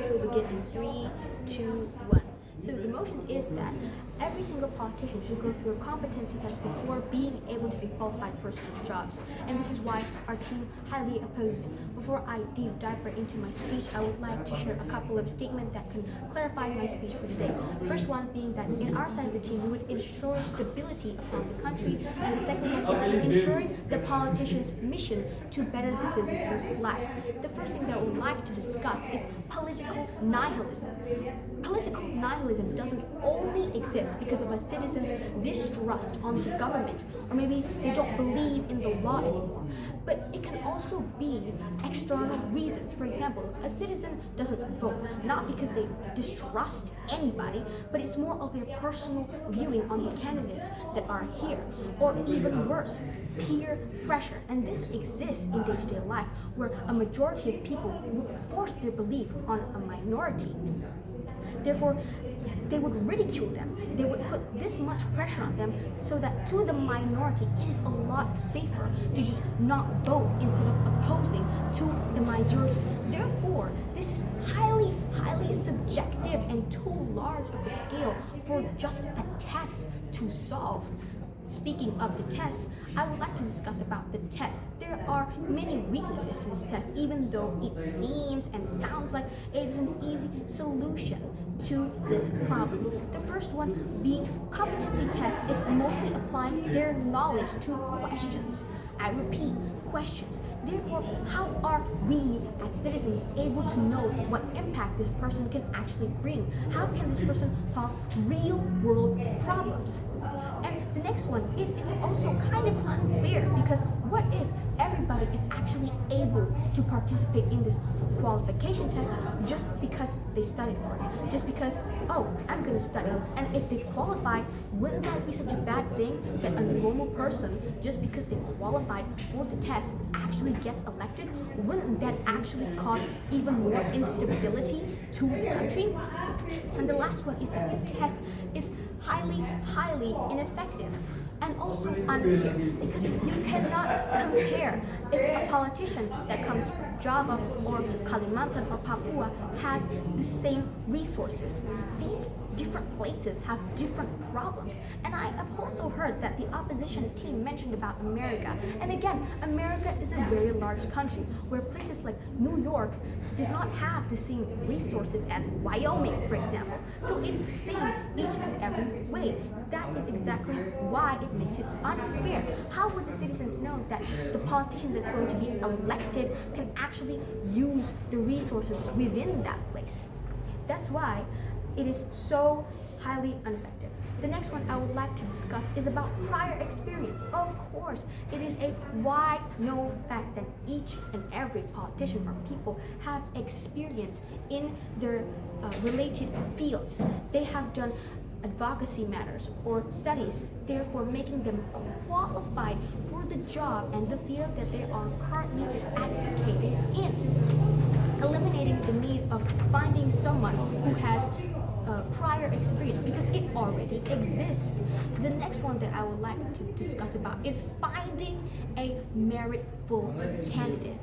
speech will begin in 3, 2, 1. So the motion is that every single politician should go through a competency test before being able to be qualified for certain jobs. And this is why our team highly opposes it. Before I deep dive into my speech, I would like to share a couple of statements that can clarify my speech for today. First one being that in our side of the team, we would ensure stability upon the country. And the second one is ensuring the politician's mission to better the citizens' life. The first thing that I would like to discuss is political nihilism. Political nihilism doesn't only exist because of a citizen's distrust on the government, or maybe they don't believe in the law anymore. But it can also be external reasons. For example, a citizen doesn't vote not because they distrust anybody, but it's more of their personal viewing on the candidates that are here, or even worse, peer pressure. And this exists in day-to-day life, where a majority of people would force their belief on a minority. Therefore, they would ridicule them. They would put this much pressure on them so that to the minority, it is a lot safer to just not vote instead of opposing to the majority. Therefore, this is highly subjective and too large of a scale for just a test to solve. Speaking of the test, I would like to discuss about the test. There are many weaknesses to this test, even though it seems and sounds like it is an easy solution to this problem. The first one being competency test is mostly applying their knowledge to questions. I repeat, questions. Therefore, how are we as citizens able to know what impact this person can actually bring? How can this person solve real world problems? And the next one, it is also kind of unfair, because what if everybody is actually able to participate in this qualification test just because they studied for it? Just because, oh, I'm going to study. And if they qualify, wouldn't that be such a bad thing that a normal person, just because they qualified for the test, actually gets elected? Wouldn't that actually cause even more instability to the country? And the last one is that the test is highly ineffective and also unfair, because you cannot compare if a politician that comes from Java or Kalimantan or Papua has the same resources. These different places have different problems. And I have also heard that the opposition team mentioned about America. And again, America is a very large country where places like New York does not have the same resources as Wyoming, for example. So it is the same each and every way. That is exactly why it makes it unfair. How would the citizens know that the politician that's going to be elected can actually use the resources within that place? That's why it is so highly ineffective. The next one I would like to discuss is about prior experience. Of course, it is a wide-known fact that each and every politician or people have experience in their related fields. They have done advocacy matters or studies, therefore making them qualified for the job and the field that they are currently advocating in, eliminating the need of finding someone who has prior experience, because it already exists. The next one that I would like to discuss about is finding a meritful candidate.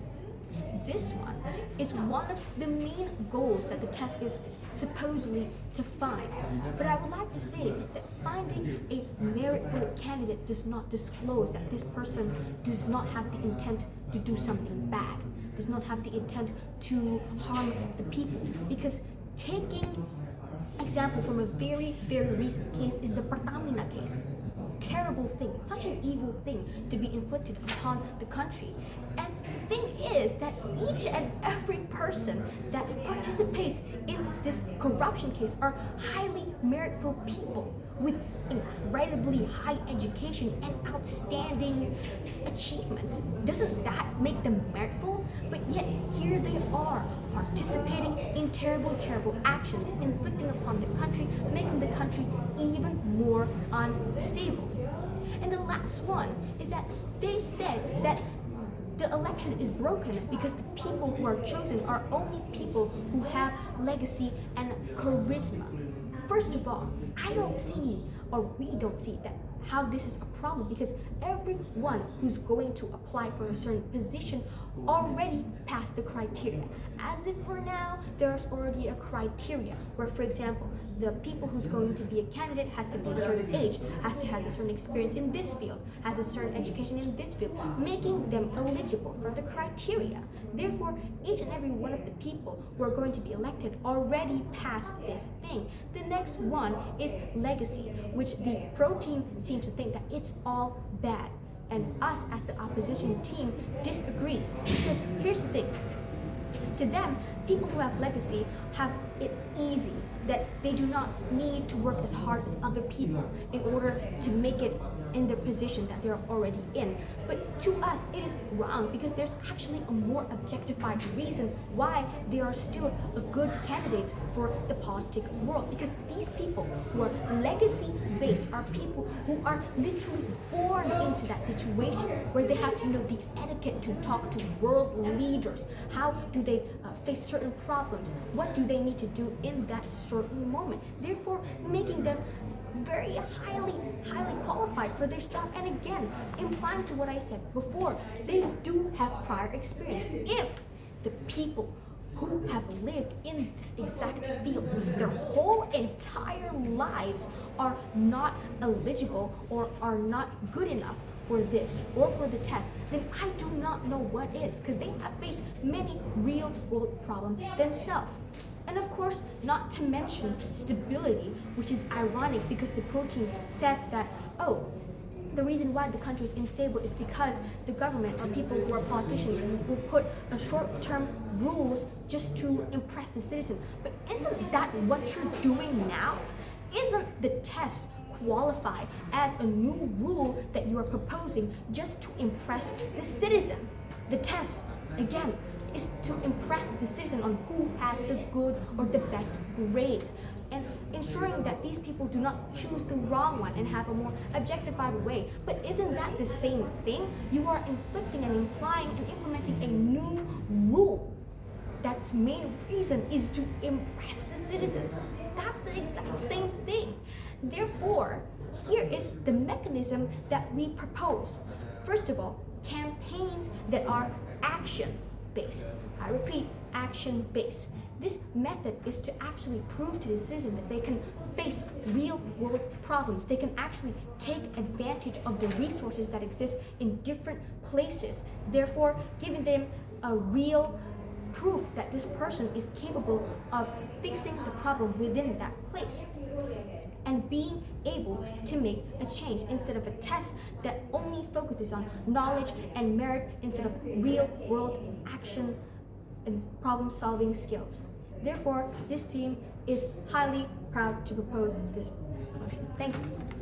This one is one of the main goals that the test is supposedly to find. But I would like to say that finding a meritful candidate does not disclose that this person does not have the intent to do something bad, does not have the intent to harm the people. Because taking example from a very recent case is the Pertamina case. Terrible thing, such an evil thing to be inflicted upon the country. And the thing is that each and every person that participates in this corruption case are highly meritful people with incredibly high education and outstanding achievements. Doesn't that make them meritful? But yet here they are participating in terrible actions, inflicting upon the country, making the country even more unstable. And the last one is that they said that the election is broken because the people who are chosen are only people who have legacy and charisma. First of all, I don't see, or we don't see, that how this is a problem, because everyone who's going to apply for a certain position already passed the criteria. As if for now, there's already a criteria where, for example, the people who's going to be a candidate has to be a certain age, has to have a certain experience in this field, has a certain education in this field, making them eligible for the criteria. Therefore, each and every one of the people who are going to be elected already passed this thing. The next one is legacy, which the pro team seems to think that it's all bad. And us as the opposition team disagrees. Because here's the thing. To them, people who have legacy have it easy, that they do not need to work as hard as other people in order to make it in their position that they're already in. But to us, it is wrong, because there's actually a more objectified reason why they are still a good candidates for the politic world. Because these people who are legacy-based are people who are literally born into that situation where they have to know the etiquette to talk to world leaders. How do they face certain problems? What do they need to do in that certain moment? Therefore, making them very highly qualified for this job. And again, implying to what I said before, they do have prior experience. If the people who have lived in this exact field their whole entire lives are not eligible or are not good enough for this or for the test, then I do not know what is, because they have faced many real world problems themselves. And of course, not to mention stability, which is ironic because the pro team said that, oh, the reason why the country is unstable is because the government or people who are politicians will put a short-term rules just to impress the citizen. But isn't that what you're doing now? Isn't the test qualify as a new rule that you are proposing just to impress the citizen? The test, again, is to impress the citizen on who has the good or the best grades, and ensuring that these people do not choose the wrong one and have a more objectified way. But isn't that the same thing? You are inflicting and implying and implementing a new rule that's main reason is to impress the citizens. That's the exact same thing. Therefore, here is the mechanism that we propose. First of all, campaigns that are action-based. I repeat, action-based. This method is to actually prove to the citizen that they can face real-world problems. They can actually take advantage of the resources that exist in different places, therefore giving them a real proof that this person is capable of fixing the problem within that place and being able to make a change instead of a test that only focuses on knowledge and merit instead of real-world action and problem-solving skills. Therefore, this team is highly proud to propose this motion. Thank you.